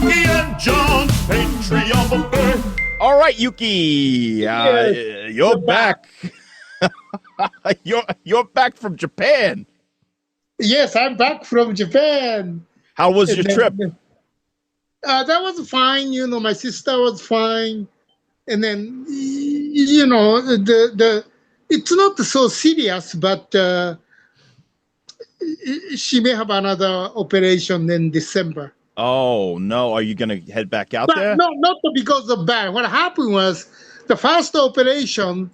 Yuki and John's Patreon birth. All right, Yuki, you're back. you're back from Japan. Yes, I'm back from Japan. How was your trip? That was fine. You know, my sister was fine, and then it's not so serious, but she may have another operation in December. Oh no! Are you gonna head back out there? No, not because of that. What happened was the first operation.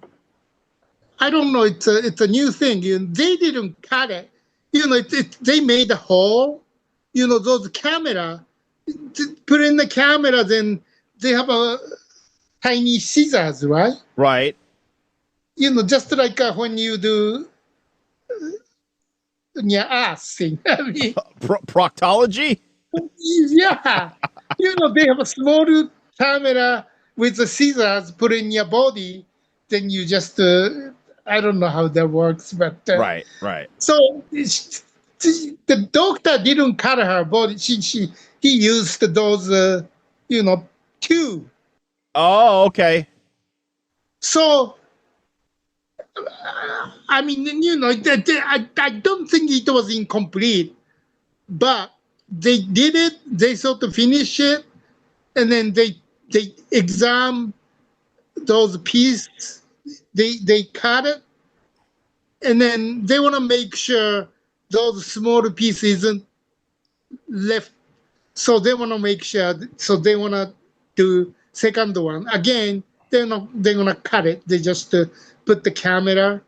I don't know. It's a new thing. They didn't cut it. They made a hole. Those camera. Put in the camera, then they have a tiny scissors, right? Right. Just like when you do your ass thing. I mean, proctology? Yeah. They have a small camera with the scissors put in your body. Then you just, I don't know how that works, but. Right. So the doctor didn't cut her body. He used those, tube. Oh, okay. So, I mean, I don't think it was incomplete, but they did it. They sort of finished it, and then they examine those pieces. They cut it, and then they want to make sure those small pieces isn't left. So they want to make sure. So they want to do second one again. They're gonna cut it. They just put the camera.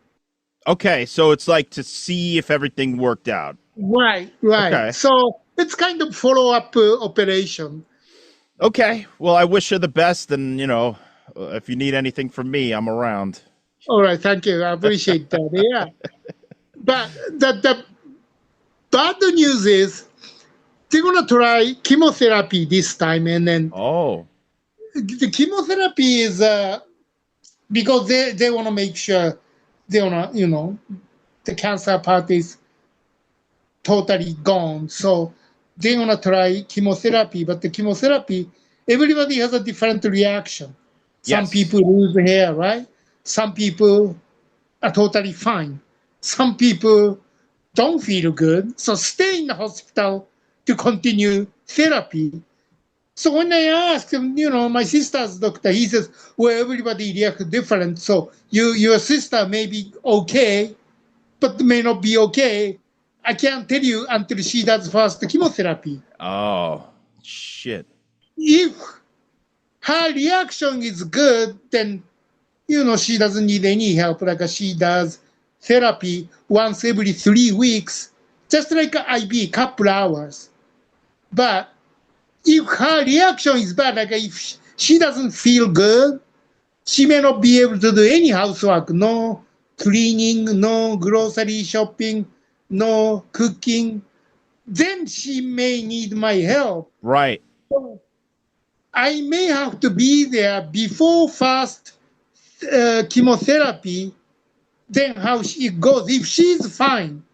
Okay, so it's like to see if everything worked out. Right. Okay. So it's kind of follow-up operation. Okay. Well, I wish her the best, and if you need anything from me, I'm around. All right, thank you. I appreciate that. Yeah. But the bad news is they're gonna try chemotherapy this time, and then the chemotherapy is because they want to make sure they want to the cancer part is totally gone. So they want to try chemotherapy, but the chemotherapy, everybody has a different reaction. Some people lose hair, right? Some people are totally fine. Some people don't feel good, so stay in the hospital to continue therapy. So when I asked him, my sister's doctor, he says, well, everybody reacts different. So your sister may be okay, but may not be okay. I can't tell you until she does first chemotherapy. Oh, shit. If her reaction is good, then, she doesn't need any help. Like she does therapy once every 3 weeks, just like an IV, couple hours. But if her reaction is bad, like if she doesn't feel good, she may not be able to do any housework, no cleaning, no grocery shopping, no cooking, then she may need my help. Right. So I may have to be there before first chemotherapy, then how it goes. If she's fine,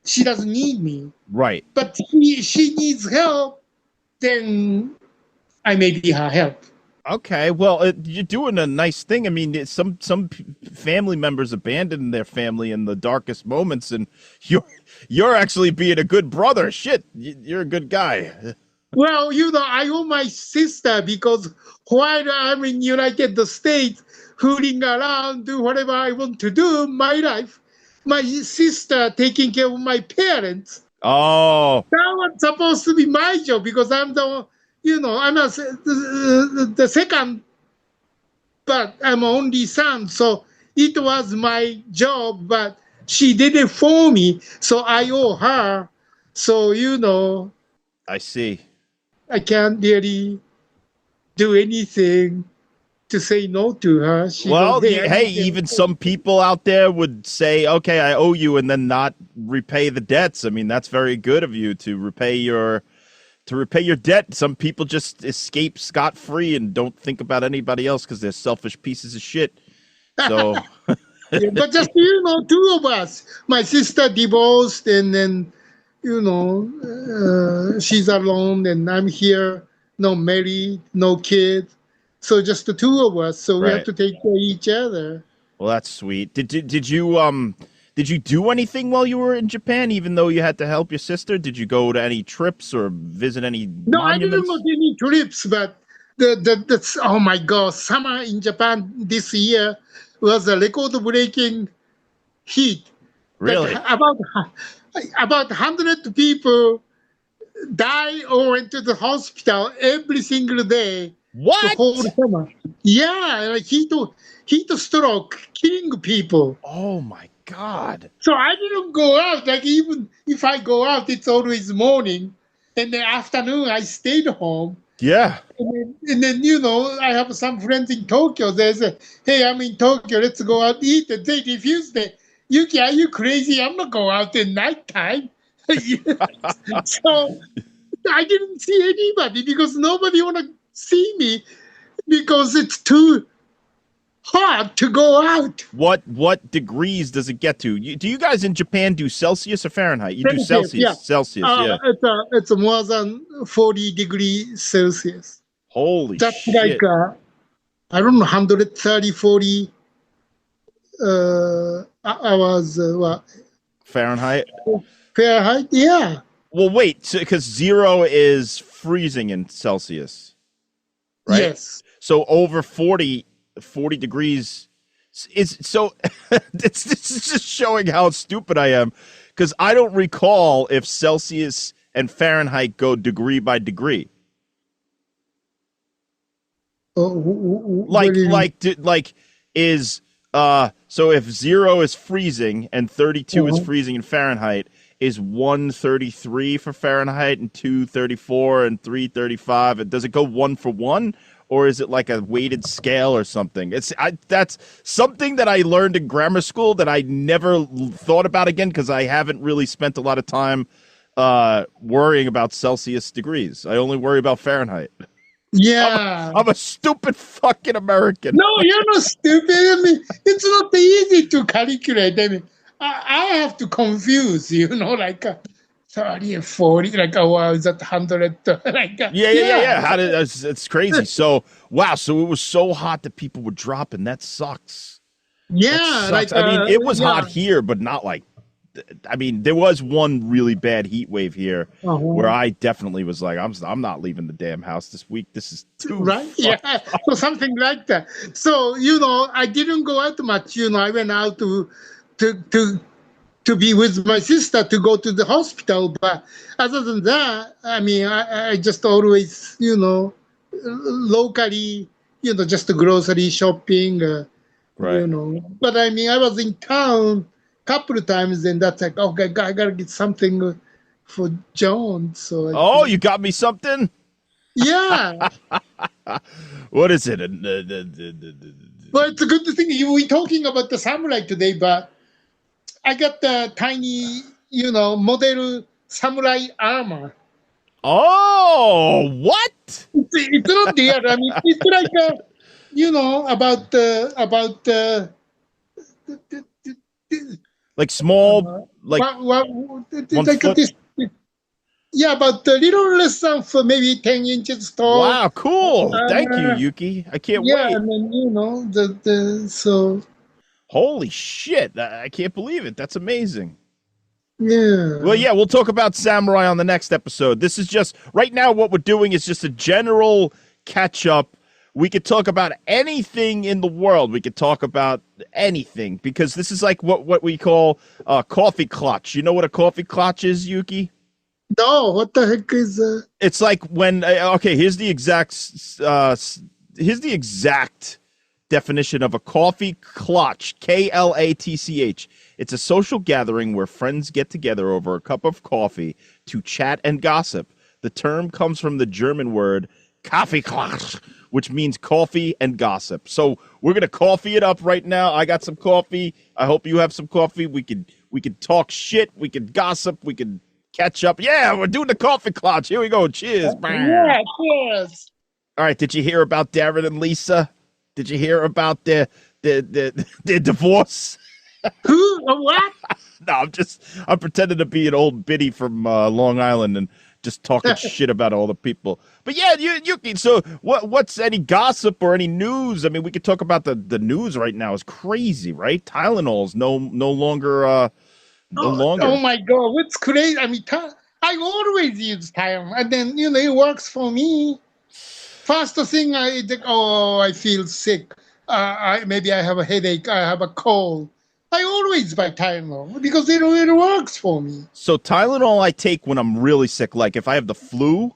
she doesn't need me. Right. But she needs help, then I may be her help. Okay, well, you're doing a nice thing. I mean, some family members abandon their family in the darkest moments, and you're actually being a good brother. Shit, you're a good guy. Well, I owe my sister because while I'm in United States, fooling around, do whatever I want to do in my life, my sister taking care of my parents. Oh. That was supposed to be my job because I'm the second, but I'm only son. So it was my job, but she did it for me. So I owe her. So, I see. I can't really do anything to say no to her. Even some people out there would say, okay, I owe you, and then not repay the debts. I mean, that's very good of you to repay your debt. Some people just escape scot-free and don't think about anybody else because they're selfish pieces of shit. So, but just, two of us. My sister divorced, and then she's alone and I'm here, no married, no kids. So just the two of us. So we have Right. to take care of each other. Well, that's sweet. Did you do anything while you were in Japan, even though you had to help your sister? Did you go to any trips or visit any No, I monuments? didn't go to any trips, but that's oh my God, summer in Japan this year was a record-breaking heat. Really? Like about 100 people die or went to the hospital every single day. The What? whole summer. Yeah, like heat stroke, killing people. Oh my God. So I didn't go out. Like even if I go out, it's always morning, and the afternoon I stayed home. Yeah. And then I have some friends in Tokyo. They say, "Hey, I'm in Tokyo. Let's go out eat." And they refused it. Yuki, are you crazy? I'm not going out at nighttime. So I didn't see anybody because nobody want to see me because it's too hard to go out. What degrees does it get to? Do you guys in Japan do Celsius or Fahrenheit? You do Celsius. Yeah. Celsius, yeah. It's more than 40 degrees Celsius. Holy That's shit. like, I don't know, 130, 40 hours. Fahrenheit? Fahrenheit, yeah. Well, wait, because 0 is freezing in Celsius, right? Yes. So over 40 degrees is so. This is just showing how stupid I am, because I don't recall if Celsius and Fahrenheit go degree by degree. So if 0 is freezing and 32 is freezing in Fahrenheit, is 133 for Fahrenheit and 234 and 335? And does it go 1 for 1, or is it like a weighted scale or something? That's something that I learned in grammar school that I never thought about again, because I haven't really spent a lot of time worrying about Celsius degrees. I only worry about Fahrenheit. Yeah. I'm a stupid fucking American. No, you're not stupid. I mean, it's not easy to calculate. I mean, I have to confuse, like 30 and 40, like, oh, wow, is that 100? Like, yeah. It's crazy. So, wow. So it was so hot that people were dropping. That sucks. Yeah. That sucks. I mean, it was hot here, but not like, I mean, there was one really bad heat wave here where I definitely was like, I'm not leaving the damn house this week. This is too right. Yeah. So something like that. So, I didn't go out much. I went out to be with my sister to go to the hospital. But other than that, I mean, I just always, locally, just grocery shopping, right. But I mean, I was in town couple of times, and that's like, okay, I gotta get something for John. So you got me something? Yeah. What is it? Well, it's a good thing we're talking about the samurai today, but I got the tiny, model samurai armor. Oh, what? It's not there. I mean, it's like like small, like this. Yeah, about a little less than for maybe 10 inches tall. Wow, cool! Thank you, Yuki. I can't wait. Yeah, and then so. Holy shit! I can't believe it. That's amazing. Yeah. Well, yeah, we'll talk about samurai on the next episode. This is just right now. What we're doing is just a general catch up. We could talk about anything in the world. We could talk about anything, because this is like what we call coffee clutch. You know what a coffee clutch is, Yuki? No, what the heck is that? It's like when here's the exact definition of a coffee clutch. KLATCH. It's a social gathering where friends get together over a cup of coffee to chat and gossip. The term comes from the German word Kaffeeklatsch, which means coffee and gossip. So we're gonna coffee it up right now. I got some coffee. I hope you have some coffee. We could talk shit. We could gossip. We could catch up. Yeah, we're doing the coffee clutch. Here we go. Cheers. Yeah, cheers. All right. Did you hear about Darren and Lisa? Did you hear about their divorce? Who or what? No, I'm pretending to be an old biddy from Long Island and just talking shit about all the people. But yeah, Yuki, so what's any gossip or any news? I mean, we could talk about the news right now. It's crazy, right? Tylenol's no longer no longer. Oh my God, what's crazy? I mean, I always use Tylenol, and then it works for me. First thing I think, I feel sick. Maybe I have a headache. I have a cold. I always buy Tylenol because it works for me. So Tylenol I take when I'm really sick, like if I have the flu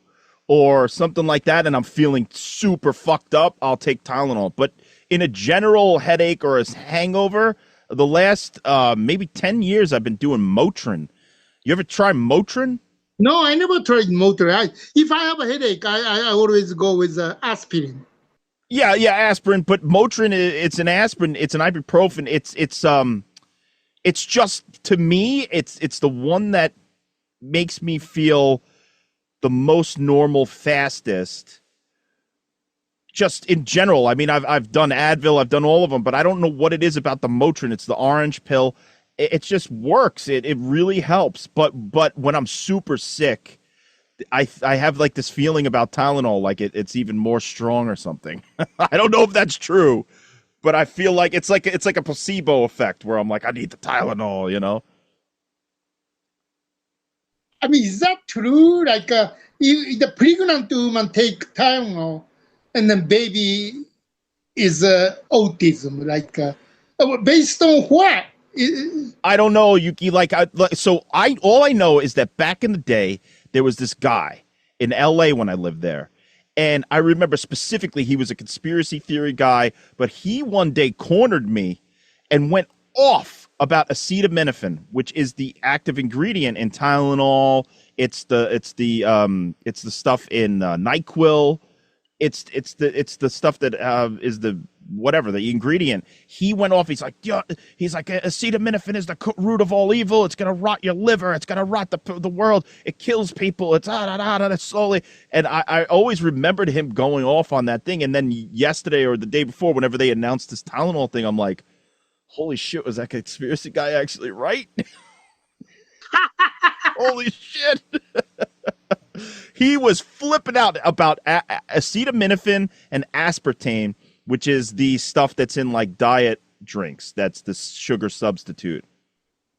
or something like that and I'm feeling super fucked up, I'll take Tylenol. But in a general headache or a hangover, the last maybe 10 years I've been doing Motrin. You ever try Motrin? No, I never tried Motrin. If I have a headache, I always go with aspirin. Yeah, aspirin. But Motrin, it's an aspirin. It's an ibuprofen. It's just, to me, it's the one that makes me feel the most normal, fastest. Just in general. I mean, I've done Advil, I've done all of them, but I don't know what it is about the Motrin. It's the orange pill. It just works. It really helps. But when I'm super sick, I have like this feeling about Tylenol, like it's even more strong or something. I don't know if that's true, but I feel like it's like a placebo effect where I'm like, I need the Tylenol, I mean, is that true? Like, the pregnant woman take Tylenol, and then baby is autism. Like, based on what? I don't know, Yuki. All I know is that back in the day, there was this guy in L.A. when I lived there. And I remember specifically he was a conspiracy theory guy, but he one day cornered me and went off about acetaminophen, which is the active ingredient in Tylenol. It's the stuff in NyQuil. It's the stuff that is the ingredient. He went off. He's like, acetaminophen is the root of all evil. It's gonna rot your liver. It's gonna rot the world. It kills people. It's slowly. And I always remembered him going off on that thing. And then yesterday or the day before, whenever they announced this Tylenol thing, I'm like, holy shit, was that conspiracy guy actually right? Holy shit. He was flipping out about acetaminophen and aspartame, which is the stuff that's in like diet drinks. That's the sugar substitute.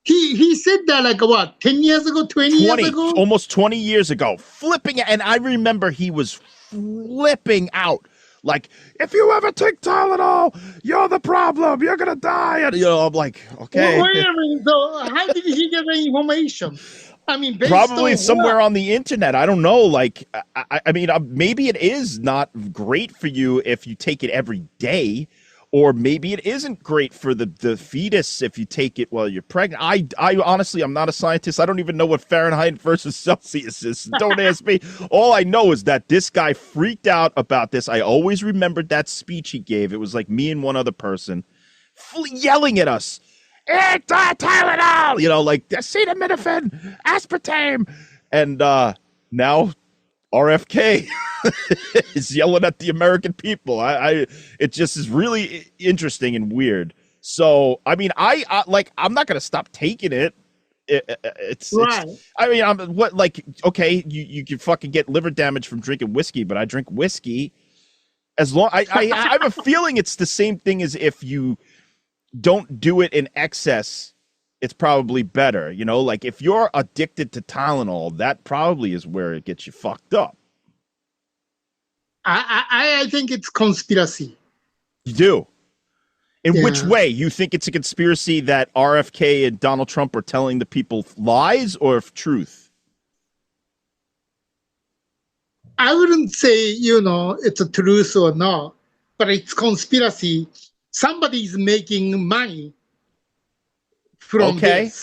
He said that like what, 10 years ago, 20 years ago? Almost 20 years ago. Flipping it. And I remember he was flipping out. Like, if you ever take Tylenol, you're the problem. You're going to die. And, I'm like, okay. Well, wait a minute. So how did he get the information? I mean, probably somewhere on the internet. I don't know. Like, I mean, maybe it is not great for you if you take it every day, or maybe it isn't great for the fetus if you take it while you're pregnant. I honestly, I'm not a scientist. I don't even know what Fahrenheit versus Celsius is. Don't ask me. All I know is that this guy freaked out about this. I always remembered that speech he gave. It was like me and one other person yelling at us. It's Tylenol, like acetaminophen, aspartame, and now RFK is yelling at the American people. It just is really interesting and weird. So, I mean, I'm not gonna stop taking it. It's right. I mean, okay, you can fucking get liver damage from drinking whiskey, but I drink whiskey as long. I have a feeling it's the same thing as if you don't do it in excess, it's probably better. Like if you're addicted to Tylenol, that probably is where it gets you fucked up. I think it's conspiracy. You do? In which way? You think it's a conspiracy that RFK and Donald Trump are telling the people lies or truth? I wouldn't say, it's a truth or not, but it's conspiracy. Somebody's making money from this.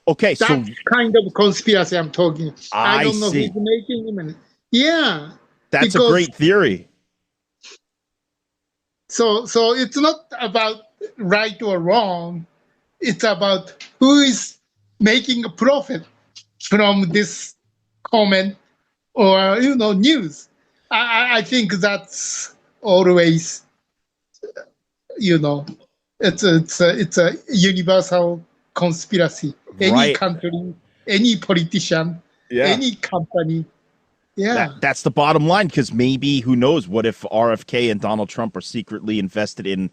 Okay, that's so kind of conspiracy I'm talking. I don't know see. who's making money. Yeah. That's a great theory. So it's not about right or wrong. It's about who is making a profit from this comment or, news. I think that's always, It's a universal conspiracy. Any Right. country, any politician, any company. Yeah. That's the bottom line, because maybe, who knows, what if RFK and Donald Trump are secretly invested in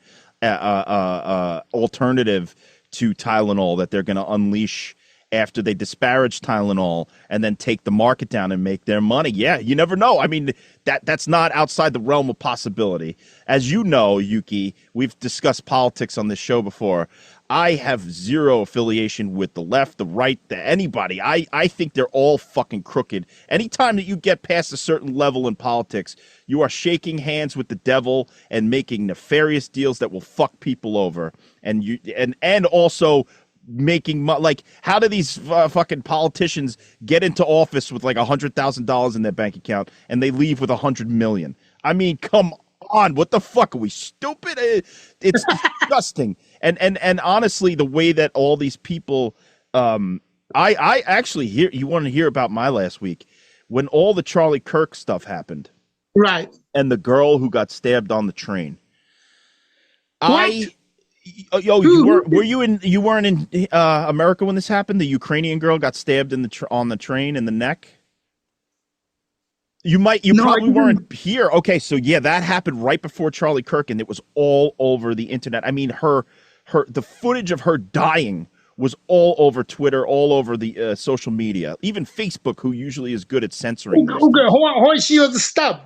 alternative to Tylenol that they're going to unleash after they disparage Tylenol and then take the market down and make their money. Yeah, you never know. I mean, that's not outside the realm of possibility. As you know, Yuki, we've discussed politics on this show before. I have zero affiliation with the left, the right, anybody. I think they're all fucking crooked. Anytime that you get past a certain level in politics, you are shaking hands with the devil and making nefarious deals that will fuck people over. And also making like, how do these fucking politicians get into office with like $100,000 in their bank account and they leave with $100 million? I mean, come on, what the fuck, are we stupid? It's disgusting. And honestly, the way that all these people, I actually hear, you want to hear about my last week when all the Charlie Kirk stuff happened, right? And the girl who got stabbed on the train. What? You weren't in America when this happened? The Ukrainian girl got stabbed on the train in the neck. You probably weren't here. Okay, so yeah, that happened right before Charlie Kirk, and it was all over the internet. I mean, the footage of her dying was all over Twitter, all over the social media, even Facebook, who usually is good at censoring. Okay, why she was stabbed?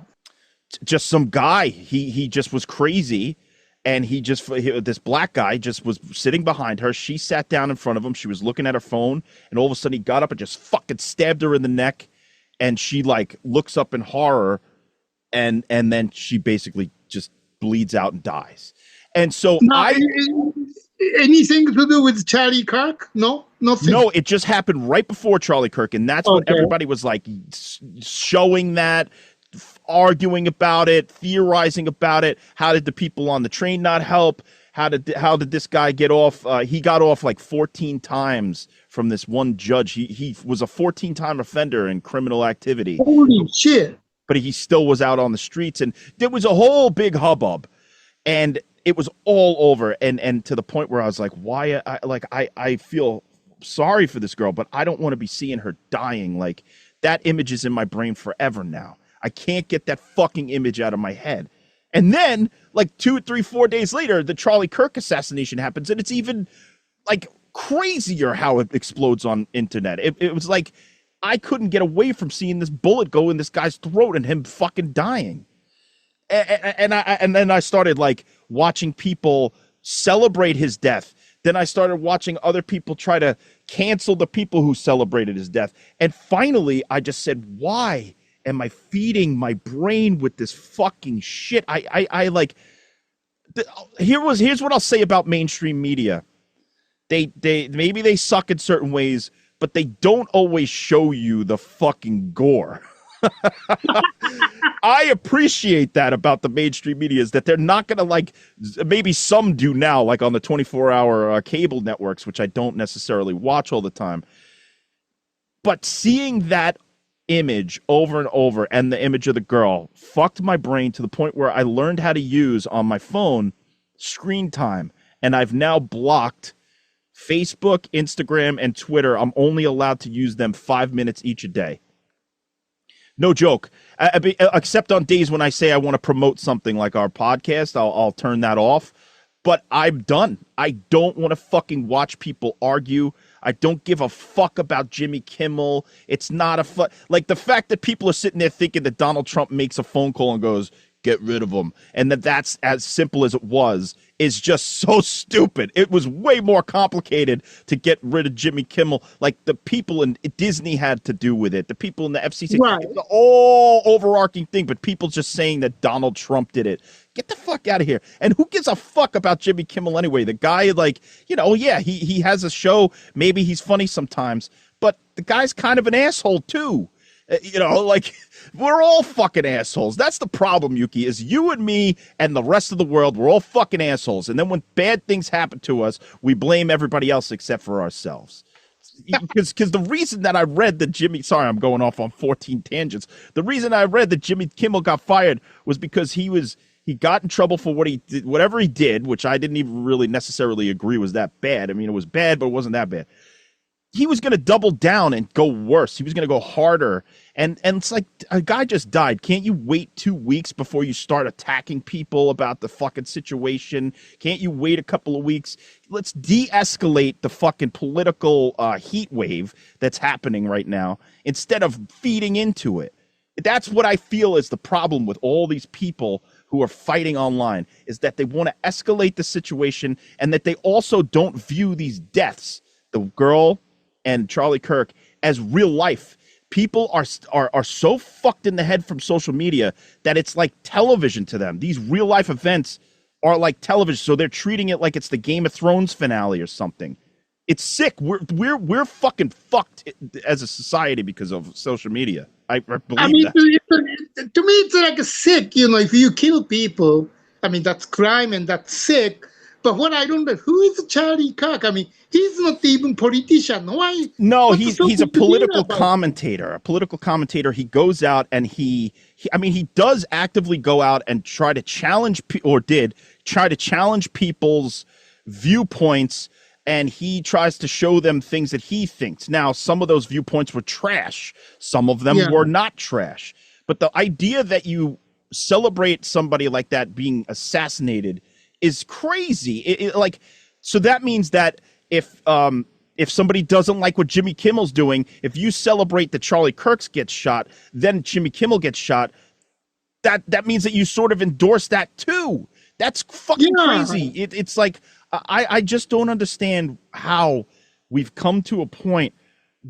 Just some guy. He just was crazy, and this black guy just was sitting behind her. She sat down in front of him. She was looking at her phone, and all of a sudden he got up and just fucking stabbed her in the neck. And she like looks up in horror, and then she basically just bleeds out and dies. And so anything to do with Charlie Kirk? No, nothing. No, it just happened right before Charlie Kirk, and that's what everybody was like showing that, arguing about it, theorizing about it. How did the people on the train not help? How did this guy get off? He got off like 14 times from this one judge. He was a 14-time offender in criminal activity. Holy shit. But he still was out on the streets, and there was a whole big hubbub, and it was all over. And to the point where I was like, why? I feel sorry for this girl, but I don't want to be seeing her dying. Like, that image is in my brain forever now. I can't get that fucking image out of my head. And then, like 2, 3, 4 days later, the Charlie Kirk assassination happens, and it's even like crazier how it explodes on internet. It was like I couldn't get away from seeing this bullet go in this guy's throat and him fucking dying. And then I started like watching people celebrate his death. Then I started watching other people try to cancel the people who celebrated his death. And finally, I just said, why am I feeding my brain with this fucking shit? Here's what I'll say about mainstream media. They maybe they suck in certain ways, but they don't always show you the fucking gore. I appreciate that about the mainstream media, is that they're not going to, like, maybe some do now, like on the 24-hour cable networks, which I don't necessarily watch all the time. But seeing that image over and over, and the image of the girl, fucked my brain to the point where I learned how to use on my phone screen time, and I've now blocked Facebook, Instagram, and Twitter. I'm only allowed to use them 5 minutes each a day. No joke. Except on days when I say I want to promote something like our podcast, I'll turn that off. But I'm done. I don't want to fucking watch people argue. I don't give a fuck about Jimmy Kimmel. It's not like the fact that people are sitting there thinking that Donald Trump makes a phone call and goes, get rid of him, and that's as simple as it was, is just so stupid. It was way more complicated to get rid of Jimmy Kimmel. Like, the people in Disney had to do with it. The people in the FCC. Right. It's an all overarching thing, but people just saying that Donald Trump did it. Get the fuck out of here. And who gives a fuck about Jimmy Kimmel anyway? The guy, like, yeah, he has a show. Maybe he's funny sometimes, but the guy's kind of an asshole too. Like, we're all fucking assholes. That's the problem, Yuki, is you and me and the rest of the world, we're all fucking assholes. And then when bad things happen to us, we blame everybody else except for ourselves. Because the reason that I read that I'm going off on 14 tangents. The reason I read that Jimmy Kimmel got fired was because he was He got in trouble for what he did, whatever he did, which I didn't even really necessarily agree was that bad. I mean, it was bad, but it wasn't that bad. He was going to double down and go worse. He was going to go harder. And it's like, a guy just died. Can't you wait 2 weeks before you start attacking people about the fucking situation? Can't you wait a couple of weeks? Let's de-escalate the fucking political heat wave that's happening right now instead of feeding into it. That's what I feel is the problem with all these people who are fighting online, is that they want to escalate the situation and that they also don't view these deaths, the girl and Charlie Kirk, as real life. People are so fucked in the head from social media that it's like television to them. These real life events are like television, so they're treating it like it's the Game of Thrones finale or something. It's sick. We're fucking fucked as a society because of social media. I believe that. To me, it's like sick. If you kill people, I mean, that's crime and that's sick. But what I don't know, who is Charlie Kirk? I mean, he's not even politician. Why? No, he's a political commentator. A political commentator. He goes out and he does actively go out and try to challenge people's viewpoints, and he tries to show them things that he thinks. Now, some of those viewpoints were trash. Some of them were not trash. But the idea that you celebrate somebody like that being assassinated is crazy. So that means that if somebody doesn't like what Jimmy Kimmel's doing, if you celebrate that Charlie Kirk gets shot, then Jimmy Kimmel gets shot, that means that you sort of endorse that too. That's fucking crazy. It's like, I just don't understand how we've come to a point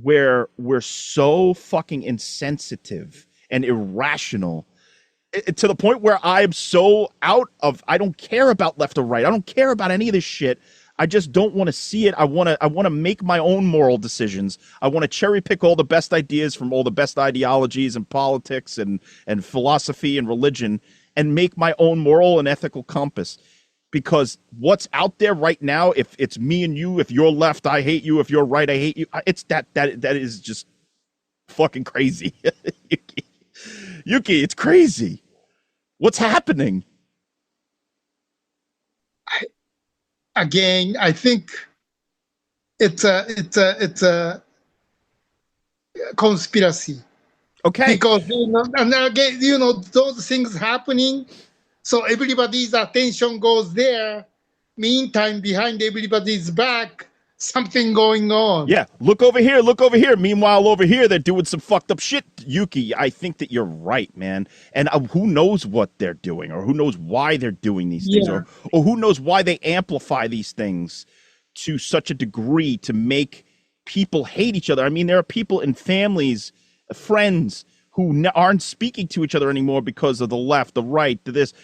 where we're so fucking insensitive and irrational, to the point where I'm so I don't care about left or right. I don't care about any of this shit. I just don't want to see it. I want to make my own moral decisions. I want to cherry pick all the best ideas from all the best ideologies and politics and philosophy and religion and make my own moral and ethical compass. Because what's out there right now, if it's me and you, if you're left, I hate you. If you're right, I hate you. It's that is just fucking crazy. Yuki, it's crazy. What's happening? I think it's a conspiracy. Okay. Because and again, those things happening, so everybody's attention goes there. Meantime, behind everybody's back, something going on. Yeah, look over here, look over here. Meanwhile, over here, they're doing some fucked up shit. Yuki, I think that you're right, man. And who knows what they're doing, or who knows why they're doing these things, or who knows why they amplify these things to such a degree to make people hate each other. I mean, there are people in families, friends, who aren't speaking to each other anymore because of the left, the right, this.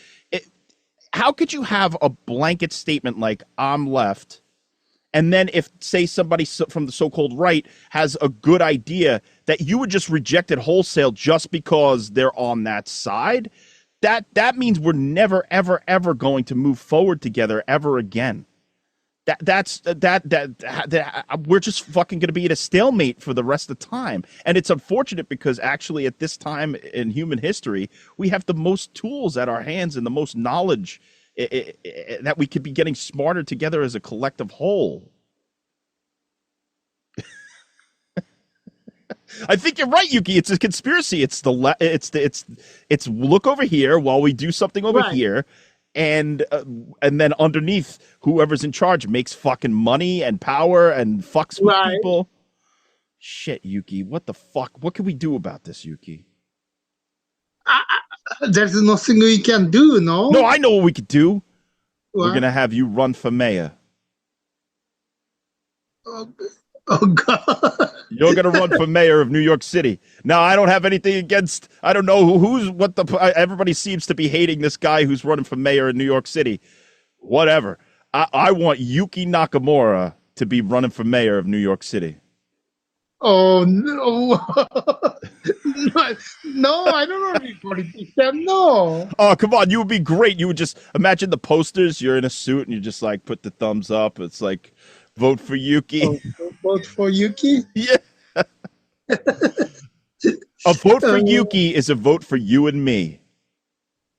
How could you have a blanket statement like, I'm left, and then if, say, somebody from the so-called right has a good idea, that you would just reject it wholesale just because they're on that side? That means we're never, ever, ever going to move forward together ever again. We're just fucking going to be at a stalemate for the rest of the time. And it's unfortunate because actually at this time in human history, we have the most tools at our hands and the most knowledge that we could be getting smarter together as a collective whole. I think you're right, Yuki. It's a conspiracy. It's look over here while we do something over here. And then underneath, whoever's in charge makes fucking money and power and fucks with people. Shit, Yuki, what the fuck? What can we do about this, Yuki? There's nothing we can do, no? No, I know what we could do. What? We're going to have you run for mayor. Oh, God. You're going to run for mayor of New York City. Now, I don't have anything against, I don't know everybody seems to be hating this guy who's running for mayor in New York City. Whatever. I want Yuki Nakamura to be running for mayor of New York City. Oh, no. No, I don't want to be politician. No. Oh, come on. You would be great. You would just imagine the posters. You're in a suit and you just like put the thumbs up. It's like, vote for Yuki. Vote for Yuki? Yeah. A vote for Yuki is a vote for you and me.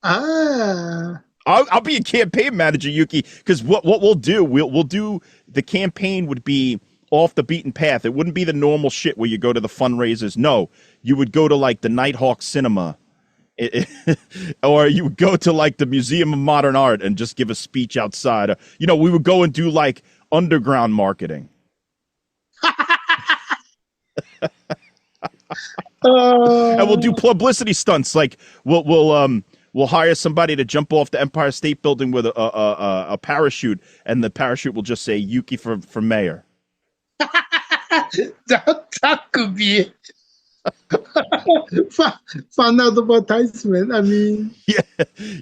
Ah. I'll be a campaign manager, Yuki, because what we'll do, we'll do, the campaign would be off the beaten path. It wouldn't be the normal shit where you go to the fundraisers. No, you would go to like the Nighthawk Cinema, or you would go to like the Museum of Modern Art and just give a speech outside. You know, we would go and do like underground marketing. And we'll do publicity stunts. Like we'll hire somebody to jump off the Empire State Building with a parachute, and the parachute will just say Yuki for mayor. that could be fun advertisement. I mean, yeah,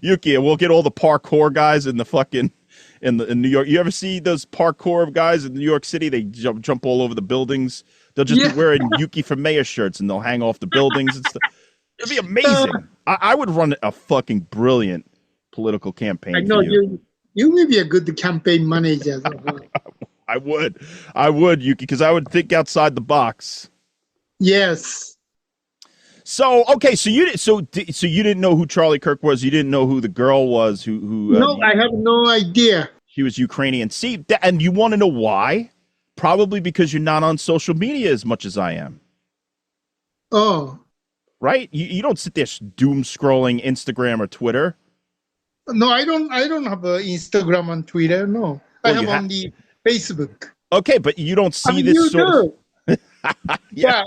Yuki, and we'll get all the parkour guys in the fucking in New York. You ever see those parkour guys in New York City? They jump all over the buildings. They'll just be wearing Yuki for mayor shirts, and they'll hang off the buildings and stuff. It'd be amazing. I would run a fucking brilliant political campaign. I know you may be a good campaign manager. I would, Yuki, because I would think outside the box. Yes. So okay, so you didn't know who Charlie Kirk was. You didn't know who the girl was. Who? No, I have no idea. She was Ukrainian. See, and you want to know why? Probably because you're not on social media as much as I am. Oh. Right? You don't sit there doom scrolling Instagram or Twitter. No, I don't have Instagram and Twitter. No, I have only Facebook. Okay, but you don't see this sort of. Yeah,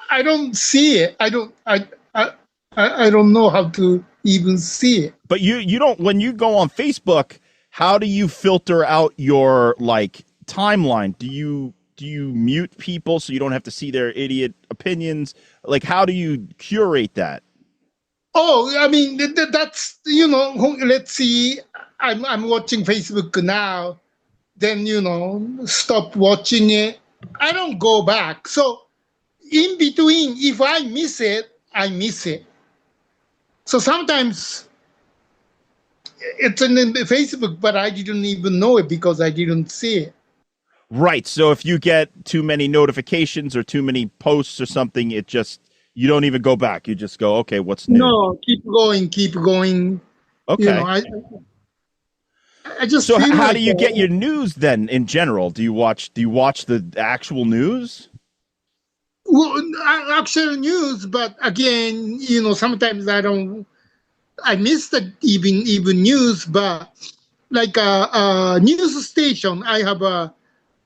I don't see it. I don't know how to even see it. But you don't, when you go on Facebook, how do you filter out your like timeline? Do you mute people so you don't have to see their idiot opinions? Like, how do you curate that? Oh, I mean, that's, you know, let's see, I'm watching Facebook now, then, you know, stop watching it. I don't go back. So in between, if I miss it, I miss it. So sometimes it's in Facebook, but I didn't even know it because I didn't see it. Right. So if you get too many notifications or too many posts or something, it just, you don't even go back. You just go, okay, what's new? No, keep going. Okay. You know, I just. So how like do you get your news then? In general, do you watch the actual news? Well, actual news, but again, you know, sometimes I miss the even news, but like a news station, I have a,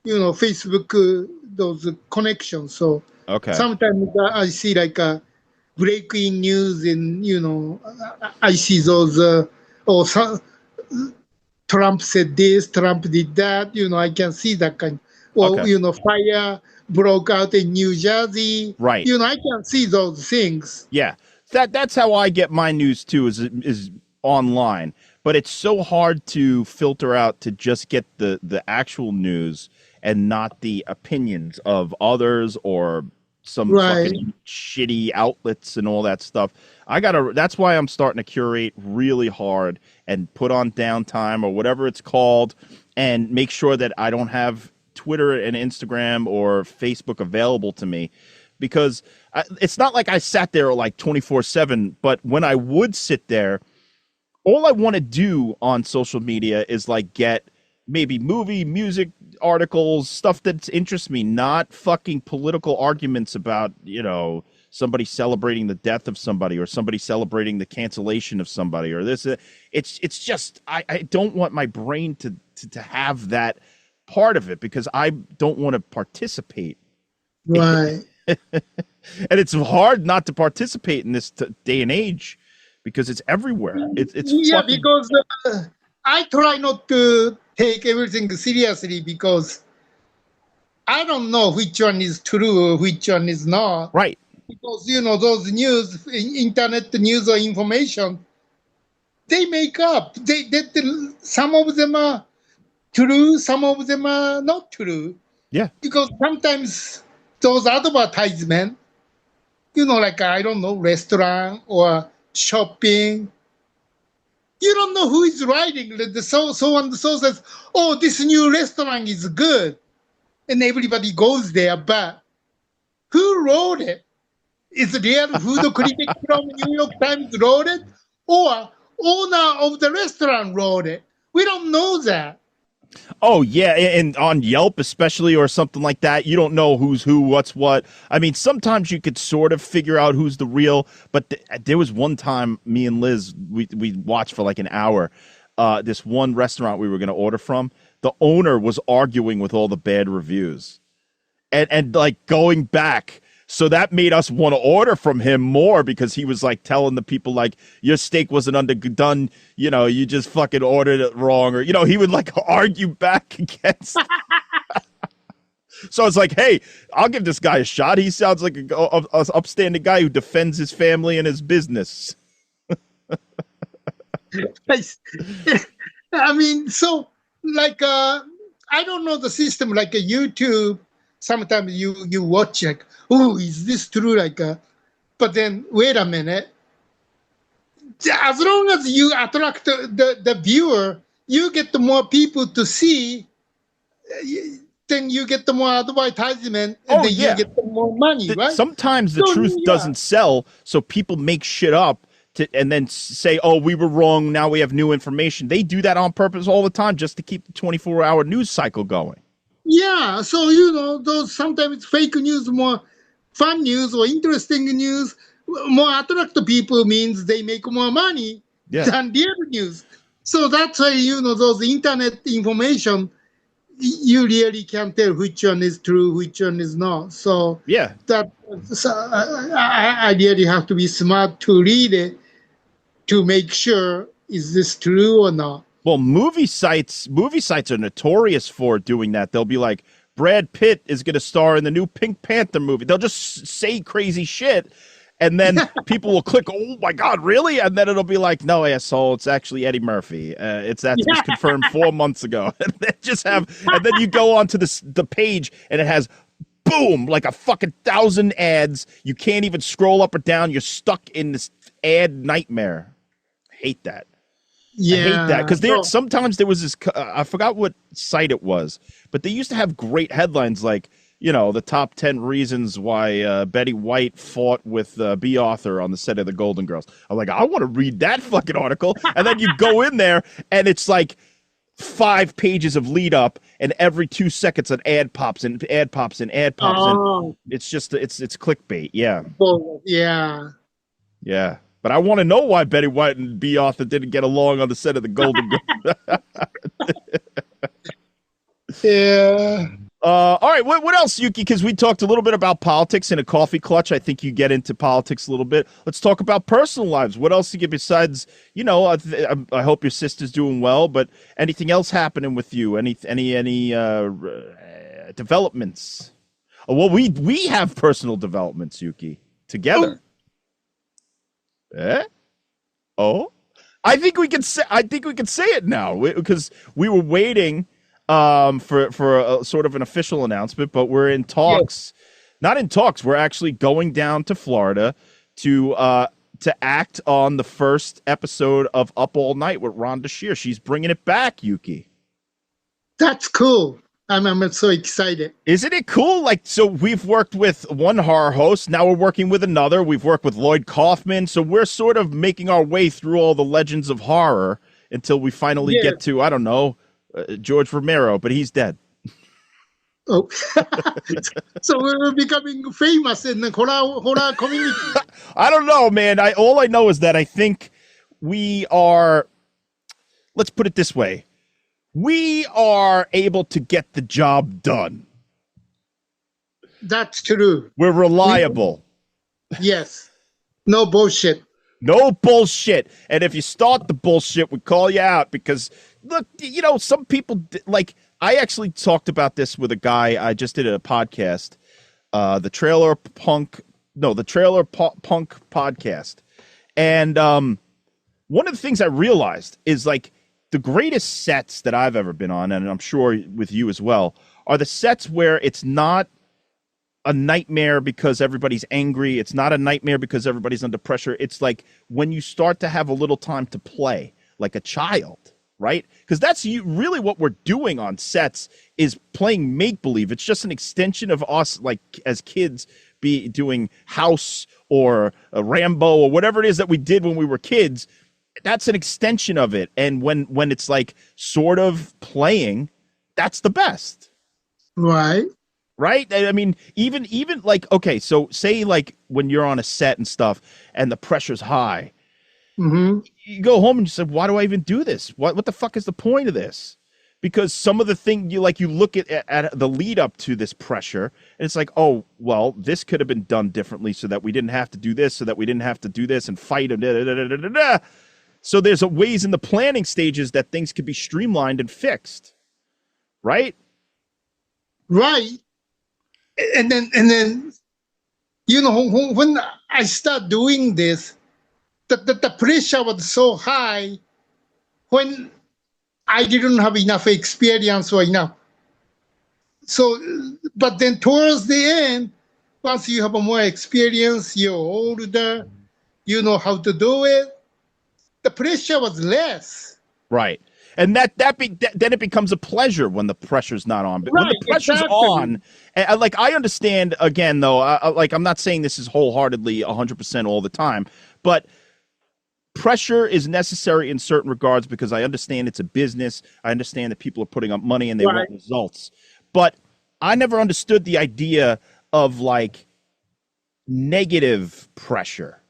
you know, Facebook those connections. So okay, sometimes I see like a breaking news, and you know, I see those or Trump said this, Trump did that. You know, I can see that kind. Or you know, fire broke out in New Jersey. Right. You know, I can see those things. Yeah, that's how I get my news too. Is online, but it's so hard to filter out to just get the actual news and not the opinions of others or some fucking shitty outlets and all that stuff. That's why I'm starting to curate really hard and put on downtime or whatever it's called, and make sure that I don't have Twitter and Instagram or Facebook available to me, because it's not like I sat there like 24/7, but when I would sit there, all I want to do on social media is like get maybe music articles, stuff that interests me, not fucking political arguments about, you know, somebody celebrating the death of somebody or somebody celebrating the cancellation of somebody or this. It's just, I don't want my brain to have that part of it, because I don't want to participate. Right. And it's hard not to participate in this day and age because it's everywhere. It's fucking... because I try not to take everything seriously, because I don't know which one is true or which one is not. Right. Because, you know, those news, internet news or information, they make up. Some of them are true, some of them are not true. Yeah. Because sometimes those advertisements, you know, like, I don't know, restaurant or shopping, you don't know who is writing. The so and so says, oh, this new restaurant is good. And everybody goes there, but who wrote it? Is it real food critic from New York Times wrote it? Or owner of the restaurant wrote it. We don't know that. Oh, yeah, and on Yelp especially or something like that, you don't know who's who, what's what. I mean, sometimes you could sort of figure out who's the real, but there was one time me and Liz, we watched for like an hour, this one restaurant we were going to order from. The owner was arguing with all the bad reviews and like going back. So that made us want to order from him more because he was like telling the people like your steak wasn't underdone, you know, you just fucking ordered it wrong, or you know, he would like argue back against. So it's like, hey, I'll give this guy a shot. He sounds like a upstanding guy who defends his family and his business. I mean, so like I don't know the system like a YouTube. Sometimes you watch like, oh, is this true? Like, but then wait a minute. As long as you attract the viewer, you get the more people to see. Then you get the more advertisement, and then you get the more money, right? Sometimes the truth doesn't sell, so people make shit up and then say, "Oh, we were wrong. Now we have new information." They do that on purpose all the time just to keep the 24-hour news cycle going. Yeah, so you know, those sometimes fake news, more fun news or interesting news, more attract people means they make more money than the other news. So that's why, you know, those internet information, you really can't tell which one is true, which one is not. So I really have to be smart to read it to make sure is this true or not. Well, movie sites are notorious for doing that. They'll be like, Brad Pitt is going to star in the new Pink Panther movie. They'll just say crazy shit, and then people will click, oh, my God, really? And then it'll be like, no, asshole, it's actually Eddie Murphy. That's confirmed 4 months ago. And then you go onto the page, and it has, boom, like a fucking 1,000 ads. You can't even scroll up or down. You're stuck in this ad nightmare. I hate that. Yeah, I hate that because sometimes there was this. I forgot what site it was, but they used to have great headlines like, you know, the top 10 reasons why Betty White fought with B. Arthur on the set of The Golden Girls. I'm like, I want to read that fucking article, and then you go in there and it's like 5 pages of lead up, and every 2 seconds an ad pops in, ad pops in, ad pops in. It's just it's clickbait. Yeah. Well, yeah. Yeah. But I want to know why Betty White and B. Arthur didn't get along on the set of The Golden Girls. Yeah. All right. What else, Yuki? Because we talked a little bit about politics in a coffee clutch. I think you get into politics a little bit. Let's talk about personal lives. What else you get besides, you know, I hope your sister's doing well, but anything else happening with you? Any developments? Well, we have personal developments, Yuki, together. Oh, I think we can say it now because we were waiting for a sort of an official announcement, but we're in talks. Not in talks. We're actually going down to Florida to act on the first episode of Up All Night with Rhonda Shear. She's bringing it back, Yuki. That's cool. I'm so excited. Isn't it cool? Like, so we've worked with one horror host. Now we're working with another. We've worked with Lloyd Kaufman. So we're sort of making our way through all the legends of horror until we finally get to, I don't know, George Romero, but he's dead. Oh, so we're becoming famous in the horror community. I don't know, man. All I know is that I think we are, let's put it this way. We are able to get the job done. That's true. We're reliable. Yes. No bullshit. No bullshit. And if you start the bullshit, we call you out because, look, you know, some people, like, I actually talked about this with a guy. I just did a podcast, the Trailer Punk podcast. And one of the things I realized is, like, the greatest sets that I've ever been on, and I'm sure with you as well, are the sets where it's not a nightmare because everybody's angry. It's not a nightmare because everybody's under pressure. It's like when you start to have a little time to play like a child, right? Because that's really what we're doing on sets is playing make-believe. It's just an extension of us, like as kids, be doing House or a Rambo or whatever it is that we did when we were kids. that's an extension of it. And when it's like sort of playing, that's the best. Right. Right? I mean, even like, okay, so say like when you're on a set and stuff and the pressure's high, Mm-hmm. you go home and you say, why do I even do this? What the fuck is the point of this? Because some of the thing you look at the lead up to this pressure and it's like, oh, well, this could have been done differently so that we didn't have to do this, so that we didn't have to do this and fight. So there's ways in the planning stages that things could be streamlined and fixed. Right? Right. And then, you know, when I start doing this, the pressure was so high when I didn't have enough experience or enough. So, but then towards the end, once you have more experience, you're older, you know how to do it, the pressure was less. Right. And then it becomes a pleasure when the pressure's not on. But when the pressure's on, and like I understand, again, though, like I'm not saying this is wholeheartedly 100% all the time, but pressure is necessary in certain regards because I understand it's a business. I understand that people are putting up money and they want results. But I never understood the idea of like negative pressure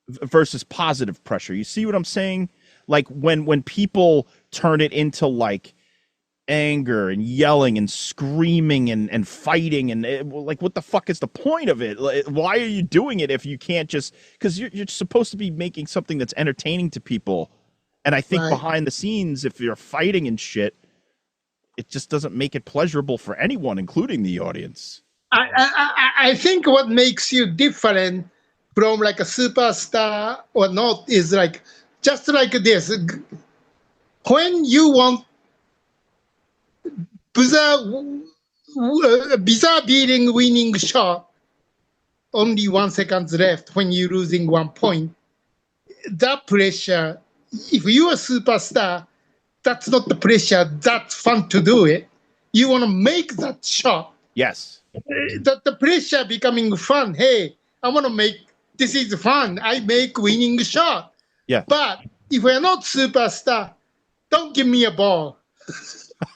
versus positive pressure. You see what I'm saying? Like when people turn it into like anger and yelling and screaming and fighting and like, what the fuck is the point of it? Why are you doing it if you can't just, because you're supposed to be making something that's entertaining to people. And I think behind the scenes, if you're fighting and shit, it just doesn't make it pleasurable for anyone, including the audience. I think what makes you different from like a superstar or not is like, just like this. When you want buzzer beating winning shot, only 1 second left when you're losing 1 point, that pressure, if you're a superstar, that's not the pressure. That's fun to do it. You want to make that shot. Yes. The pressure becoming fun. Hey, I want to make, this is fun. I make winning shot. Yeah. But if we're not superstar, don't give me a ball.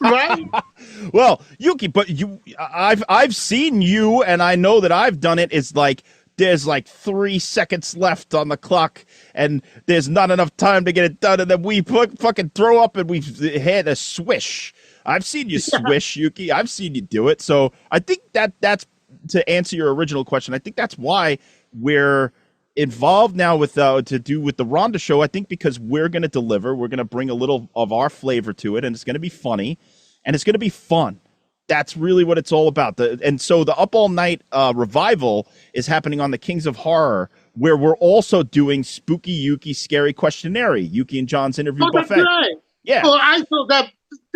Right? Well, Yuki, but I've seen you, and I know that I've done it. It's like there's like 3 seconds left on the clock, and there's not enough time to get it done, and then we fucking throw up and we had a swish. I've seen you swish, Yuki. I've seen you do it. So I think that's to answer your original question. I think that's why we're involved now with to do with the Ronda show. I think because we're going to deliver, we're going to bring a little of our flavor to it, and it's going to be funny and it's going to be fun. That's really what it's all about. And so the Up All Night revival is happening on the Kings of Horror, where we're also doing Spooky Yuki's Scary Questionnairey, Yuki and John's interview buffet. That's right. Yeah. Oh, I thought that.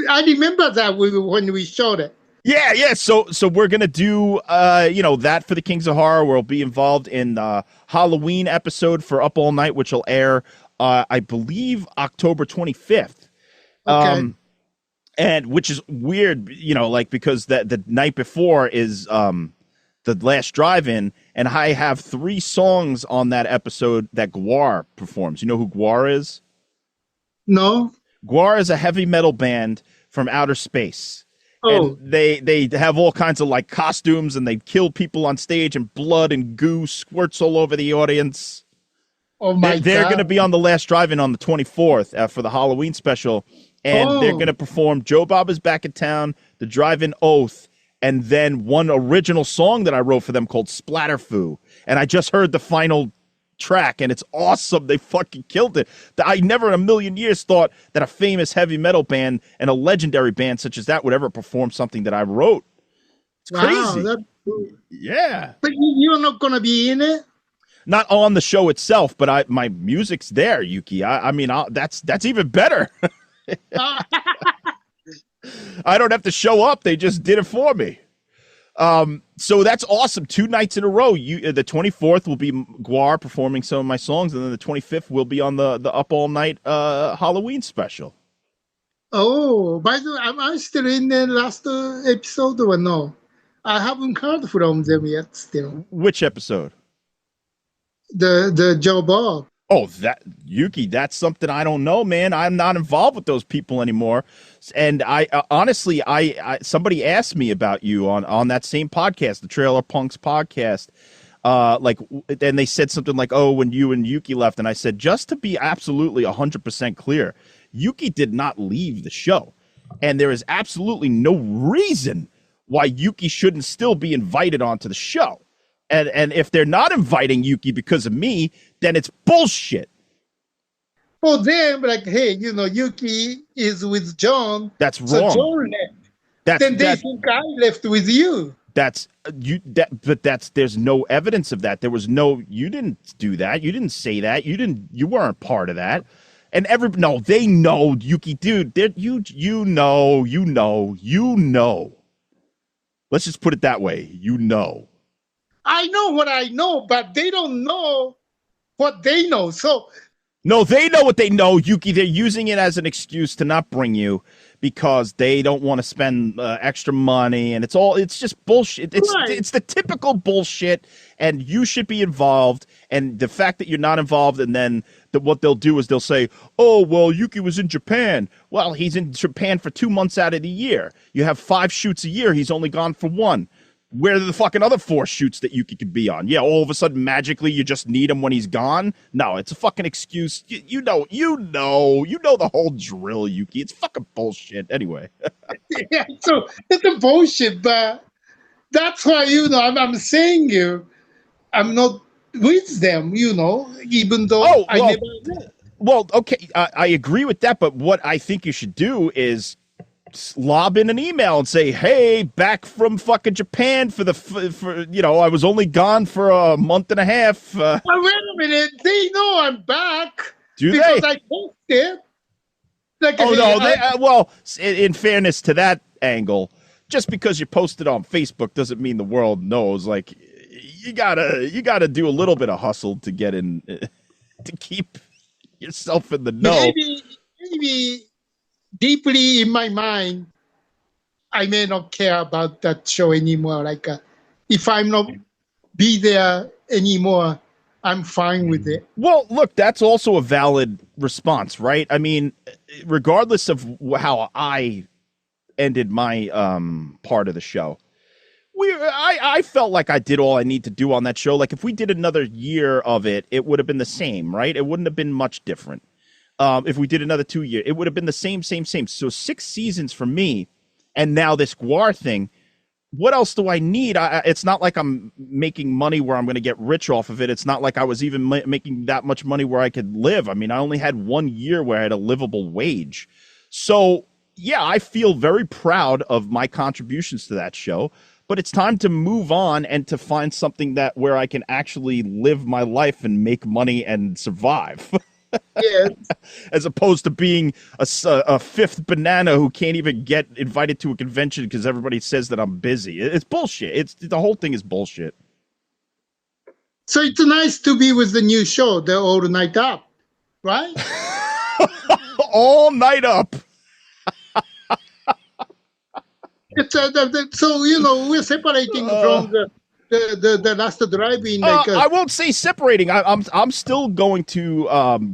I remember that when we showed it. Yeah. So we're gonna do that for the Kings of Horror. We'll be involved in the Halloween episode for Up All Night, which will air, I believe, October 25th. Okay. And which is weird, because the night before is the last drive-in, and I have 3 songs on that episode that Gwar performs. You know who Gwar is? No. Gwar is a heavy metal band from outer space. Oh. And they have all kinds of like costumes, and they kill people on stage, and blood and goo squirts all over the audience. Oh my God. They're going to be on the last drive-in on the 24th for the Halloween special, and they're going to perform Joe Bob is Back in Town, the Drive-In Oath, and then one original song that I wrote for them called Splatterfoo. And I just heard the final track, and it's awesome. They fucking killed it. I never in a million years thought that a famous heavy metal band and a legendary band such as that would ever perform something that I wrote. It's crazy. That's cool. Yeah. But you're not going to be in it? Not on the show itself, but my music's there, Yuki. I mean, that's even better. I don't have to show up. They just did it for me. So that's awesome. 2 nights in a row. The 24th will be Gwar performing some of my songs, and then the 25th will be on the Up All Night Halloween special. Oh, by the way, am I still in the last episode or no? I haven't heard from them yet still. Which episode? The Joe Bob. Oh, that Yuki, that's something I don't know, man. I'm not involved with those people anymore. And I honestly, somebody asked me about you on that same podcast, the Trailer Punks podcast. And they said something like, "Oh, when you and Yuki left," and I said, just to be absolutely 100% clear, Yuki did not leave the show, and there is absolutely no reason why Yuki shouldn't still be invited onto the show. And if they're not inviting Yuki because of me, then it's bullshit. For them, like, hey, Yuki is with John. That's wrong. So John left. Then they think I left with you. There's no evidence of that. You didn't do that. You didn't say that. You weren't part of that. And they know, Yuki, dude, you know. Let's just put it that way. You know. I know what I know, but they don't know what they know. So no, they know what they know, Yuki. They're using it as an excuse to not bring you because they don't want to spend extra money, and it's just bullshit. It's the typical bullshit, and you should be involved. And the fact that you're not involved, and then what they'll do is they'll say, "Oh, well, Yuki was in Japan." Well, he's in Japan for 2 months out of the year. You have 5 shoots a year. He's only gone for 1. Where are the fucking other 4 shoots that Yuki could be on? Yeah, all of a sudden, magically, you just need him when he's gone? No, it's a fucking excuse. You know the whole drill, Yuki. It's fucking bullshit. Anyway. Yeah, so it's a bullshit, but that's why, I'm saying I'm not with them, even though I never met. Well, okay, I agree with that, but what I think you should do is lob in an email and say, "Hey, back from fucking Japan for I was only gone for a month and a half." Well, wait a minute, they know I'm back. Because I posted. In fairness to that angle, just because you posted on Facebook doesn't mean the world knows. Like, you gotta do a little bit of hustle to get in, to keep yourself in the know. Maybe. Deeply in my mind, I may not care about that show anymore. Like, if I'm not be there anymore, I'm fine with it. Well, look, that's also a valid response, right? I mean, regardless of how I ended my part of the show, I felt like I did all I need to do on that show. Like, if we did another year of it, it would have been the same, right? It wouldn't have been much different. If we did another 2 years, it would have been the same. So 6 seasons for me, and now this Guar thing. What else do I need? It's not like I'm making money where I'm going to get rich off of it. It's not like I was even making that much money where I could live. I mean, I only had 1 year where I had a livable wage. So, yeah, I feel very proud of my contributions to that show. But it's time to move on and to find something where I can actually live my life and make money and survive. Yes. As opposed to being a fifth banana who can't even get invited to a convention because everybody says that I'm busy. It's bullshit. The whole thing is bullshit. So it's nice to be with the new show, the All Night Up, right? All Night Up. It's so we're separating from the last drive-in. I won't say separating. I'm still going to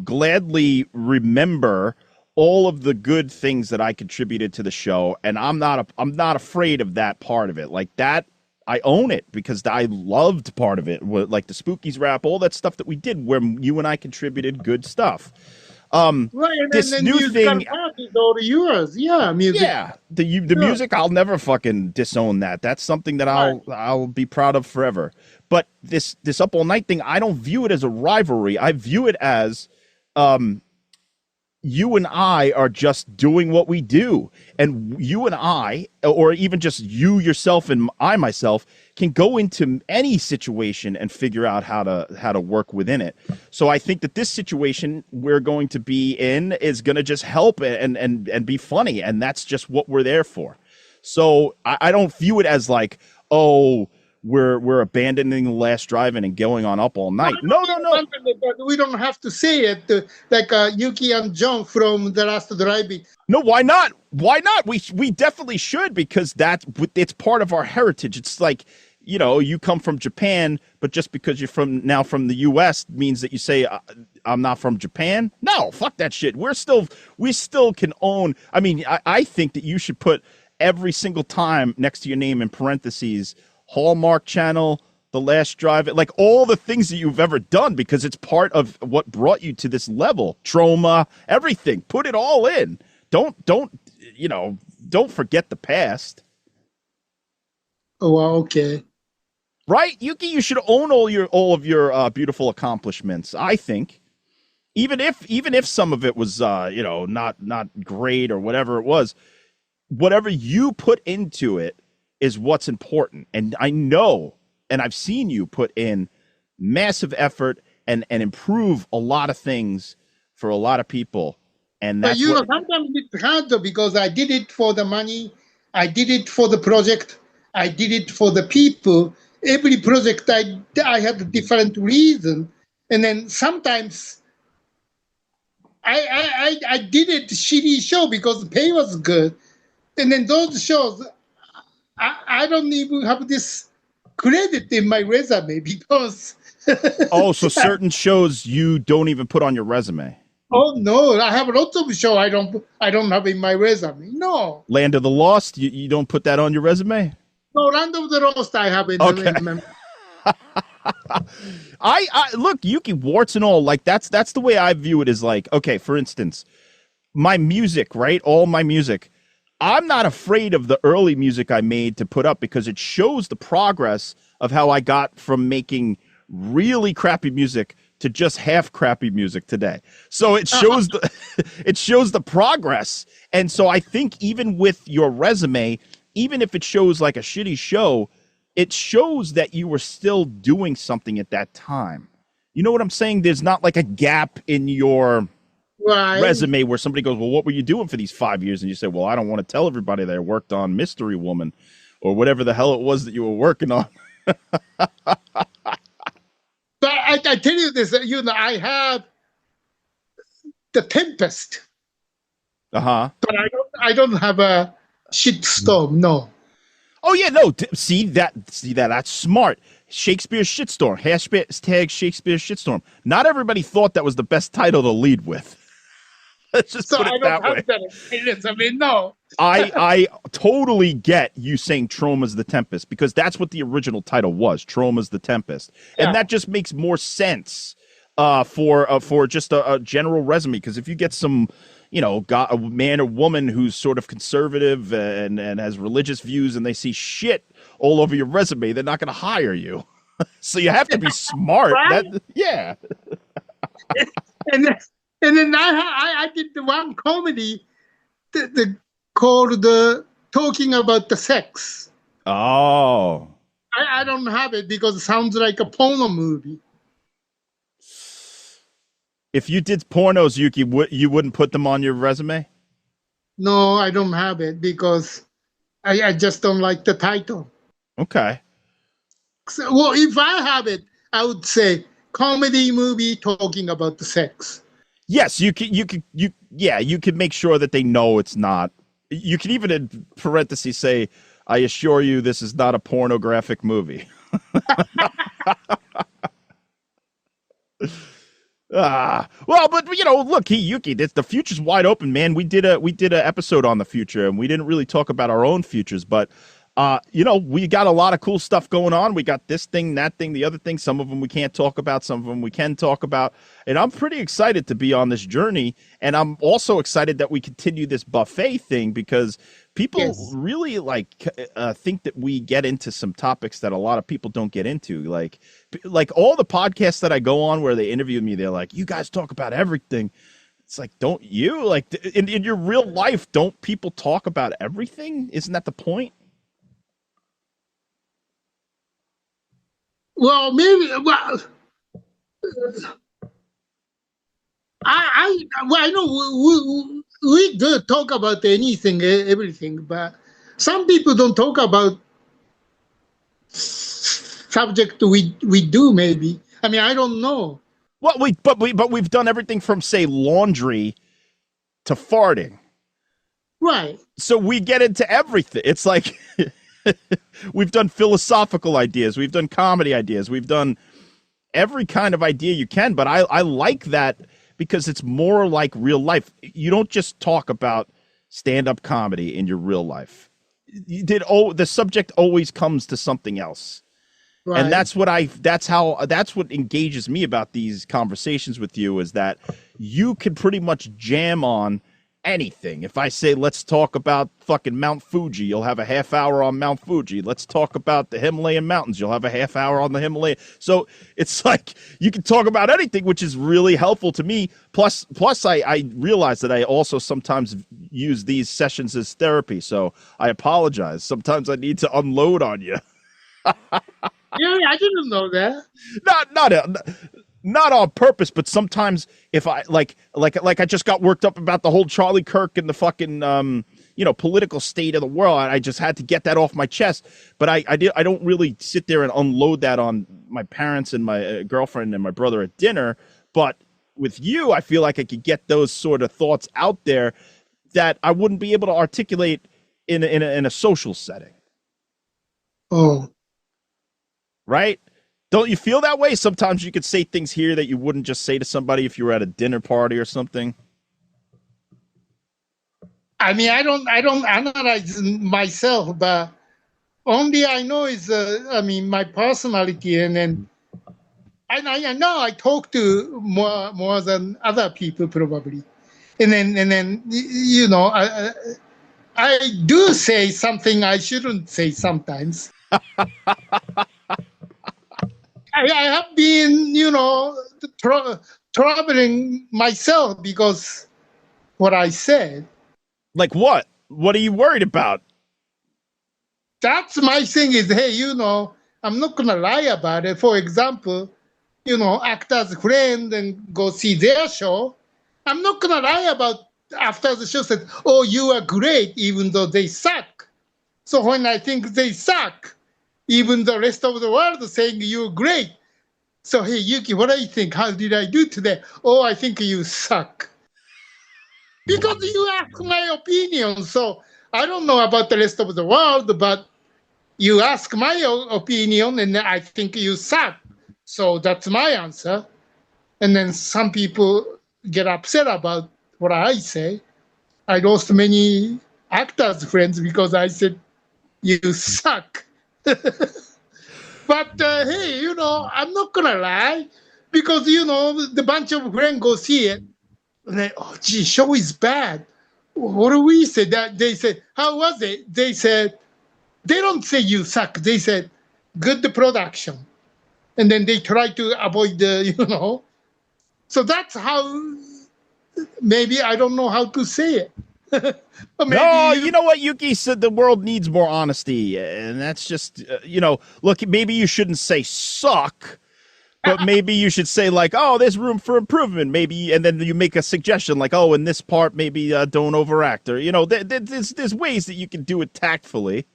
gladly remember all of the good things that I contributed to the show, and I'm not afraid of that part of it. Like that, I own it because I loved part of it, like the Spookies rap, all that stuff that we did, where you and I contributed good stuff. Right, and this then new thing is all yours. Yeah, music. Yeah, the music, I'll never fucking disown that. That's something that I'll be proud of forever. But this Up All Night thing, I don't view it as a rivalry. I view it as you and I are just doing what we do, and you and I, or even just you yourself and I myself, can go into any situation and figure out how to work within it. So I think that this situation we're going to be in is going to just help and be funny, and that's just what we're there for. So I don't view it as like, oh, we're abandoning the last drive-in and going on Up All Night. No. We don't have to say it like Yuki and John from the last drive-in. No, why not? Why not? We definitely should, because it's part of our heritage. It's like you know, you come from Japan, but just because you're from the U.S. means that you say I'm not from Japan. No, fuck that shit. We still can own. I mean, I think that you should put every single time next to your name in parentheses Hallmark Channel, The Last Drive, like all the things that you've ever done, because it's part of what brought you to this level. Trauma, everything. Put it all in. Don't forget the past. Oh, well, okay. Right, Yuki, you should own all of your beautiful accomplishments. I think, even if some of it was not great or whatever it was, whatever you put into it is what's important. And I know, and I've seen you put in massive effort and improve a lot of things for a lot of people. And that's sometimes it's hard though, because I did it for the money, I did it for the project, I did it for the people. Every project I had a different reason, and then sometimes I did it shitty show because the pay was good, and then those shows I don't even have this credit in my resume because. Oh, so certain shows you don't even put on your resume. Oh no, I have lots of shows I don't have in my resume. No. Land of the Lost, you don't put that on your resume? No, Land of the Lost I have in the resume. I look, Yuki, warts and all, like that's the way I view it, is like, okay, for instance, my music, right? All my music. I'm not afraid of the early music I made to put up because it shows the progress of how I got from making really crappy music to just half crappy music today. So it shows it shows the progress. And so I think even with your resume, even if it shows like a shitty show, it shows that you were still doing something at that time. You know what I'm saying? There's not like a gap in your resume where somebody goes, well, what were you doing for these 5 years? And you say, well, I don't want to tell everybody that I worked on Mystery Woman or whatever the hell it was that you were working on. But I tell you this, I have the Tempest. Uh-huh. But I don't have a shitstorm, no. Oh yeah, no. See that's smart. Shakespeare's Shitstorm. Hashtag Shakespeare's Shitstorm. Not everybody thought that was the best title to lead with. Let's just put it that way. I mean, no. I totally get you saying Trauma's the Tempest, because that's what the original title was, Trauma's the Tempest. And that just makes more sense for just a general resume, because if you get some, a man or woman who's sort of conservative and has religious views and they see shit all over your resume, they're not going to hire you. So you have to be smart. Right? Yeah. And then I did the one comedy called Talking About the Sex. Oh. I don't have it because it sounds like a porno movie. If you did pornos, Yuki, you wouldn't put them on your resume? No, I don't have it because I just don't like the title. Okay. So, well, if I have it, I would say comedy movie talking about the sex. Yes, you could make sure that they know it's not. You can even in parentheses say, I assure you this is not a pornographic movie. Well, but look, Yuki, the future's wide open, man. We did an episode on the future, and we didn't really talk about our own futures, but we got a lot of cool stuff going on. We got this thing, that thing, the other thing. Some of them we can't talk about, some of them we can talk about. And I'm pretty excited to be on this journey. And I'm also excited that we continue this buffet thing, because people really think that we get into some topics that a lot of people don't get into. Like all the podcasts that I go on where they interview me, they're like, you guys talk about everything. It's like, don't you? Like in your real life, don't people talk about everything? Isn't that the point? Well, maybe. Well, I know we do talk about anything, everything, but some people don't talk about subject we do. Maybe. I mean, I don't know. Well, but we've done everything from, say, laundry to farting. Right. So we get into everything. It's like We've done philosophical ideas. We've done comedy ideas. We've done every kind of idea you can. But I like that because it's more like real life. You don't just talk about stand-up comedy in your real life. The subject always comes to something else. Right. And that's what engages me about these conversations with you, is that you can pretty much jam on anything. If I say, let's talk about fucking Mount Fuji, you'll have a half hour on Mount Fuji. Let's talk about the Himalayan mountains, you'll have a half hour on the Himalaya. So it's like you can talk about anything, which is really helpful to me. Plus I realize that I also sometimes use these sessions as therapy. So I apologize. Sometimes I need to unload on you. Yeah, I didn't know that. Not on purpose, but sometimes if I like I just got worked up about the whole Charlie Kirk and the fucking political state of the world. I just had to get that off my chest. But I don't really sit there and unload that on my parents and my girlfriend and my brother at dinner. But with you, I feel like I could get those sort of thoughts out there that I wouldn't be able to articulate in a social setting. Oh. Right? Don't you feel that way? Sometimes you could say things here that you wouldn't just say to somebody if you were at a dinner party or something. I mean, I don't analyze myself, but only I know is my personality, and then I know I talk to more than other people probably, and then I do say something I shouldn't say sometimes. I have been, troubling myself because what I said. Like what? What are you worried about? That's my thing is, hey, I'm not going to lie about it. For example, act as a friend and go see their show. I'm not going to lie about after the show said, oh, you are great, even though they suck. So when I think they suck, even the rest of the world is saying you're great. So, hey, Yuki, what do you think? How did I do today? Oh, I think you suck. Because you ask my opinion. So I don't know about the rest of the world, but you ask my opinion and I think you suck. So that's my answer. And then some people get upset about what I say. I lost many actors friends because I said, you suck. But, hey, I'm not going to lie because, the bunch of friends go see it. And they, oh, gee, show is bad. What do we say? That they said, how was it? They said, they don't say you suck. They said, good production. And then they try to avoid the, So that's how, maybe I don't know how to say it. No, you know what? Yuki said the world needs more honesty. And that's just, look, maybe you shouldn't say suck, but maybe you should say like, oh, there's room for improvement. Maybe, and then you make a suggestion like, oh, in this part, maybe don't overact. Or, there's ways that you can do it tactfully.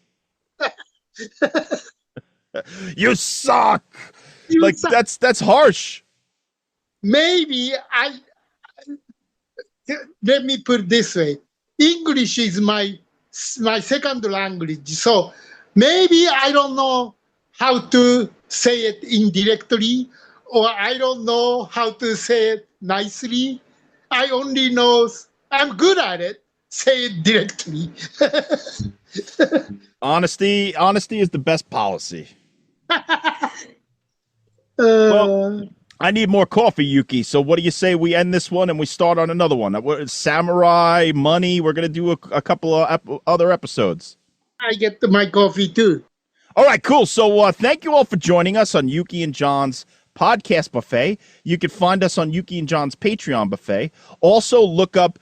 You suck. That's harsh. Maybe let me put it this way. English is my second language. So maybe I don't know how to say it indirectly, or I don't know how to say it nicely. I only know I'm good at it. Say it directly. Honesty is the best policy. Well, I need more coffee, Yuki. So what do you say we end this one and we start on another one? Samurai, money. We're going to do a couple of other episodes. I get my coffee too. All right, cool. So thank you all for joining us on Yuki and John's podcast buffet. You can find us on Yuki and John's Patreon buffet. Also look up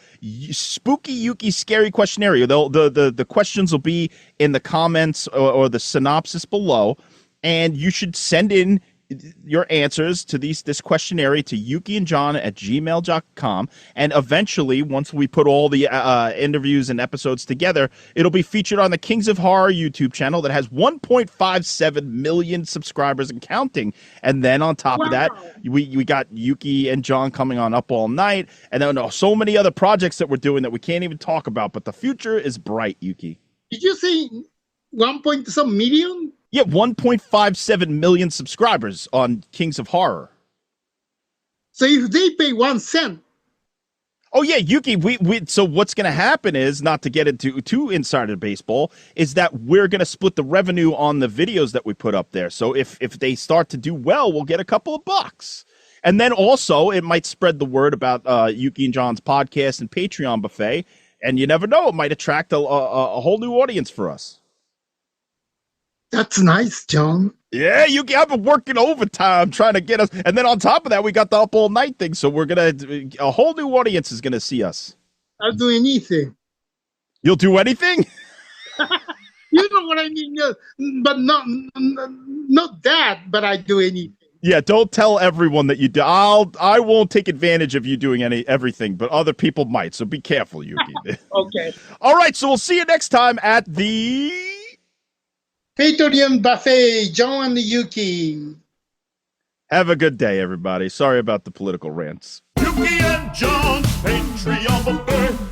Spooky Yuki's Scary Questionnaire. The questions will be in the comments or the synopsis below. And you should send in your answers to this questionnaire to yukiandjohn@gmail.com. And eventually, once we put all the interviews and episodes together, it'll be featured on the Kings of Horror YouTube channel that has 1.57 million subscribers and counting. And then on top of that, we got Yuki and John coming on Up All Night. And then so many other projects that we're doing that we can't even talk about. But the future is bright, Yuki. Did you say 1 point some million? Yeah, 1.57 million subscribers on Kings of Horror. So if they pay 1 cent. Oh yeah, Yuki. So what's going to happen is, not to get into too insider baseball, is that we're going to split the revenue on the videos that we put up there. So if they start to do well, we'll get a couple of bucks, and then also it might spread the word about Yuki and John's podcast and Patreon buffet, and you never know, it might attract a whole new audience for us. That's nice, John. Yeah, Yuki, I've been working overtime trying to get us. And then on top of that, we got the up all night thing. So we're going to, a whole new audience is going to see us. I'll do anything. You'll do anything? You know what I mean? But not that, but I do anything. Yeah, don't tell everyone that you do. I won't take advantage of you doing everything, but other people might. So be careful, Yuki. Okay. All right. So we'll see you next time at the Patreon buffet, John and Yuki. Have a good day, everybody. Sorry about the political rants. Yuki and John, Patreon buffet.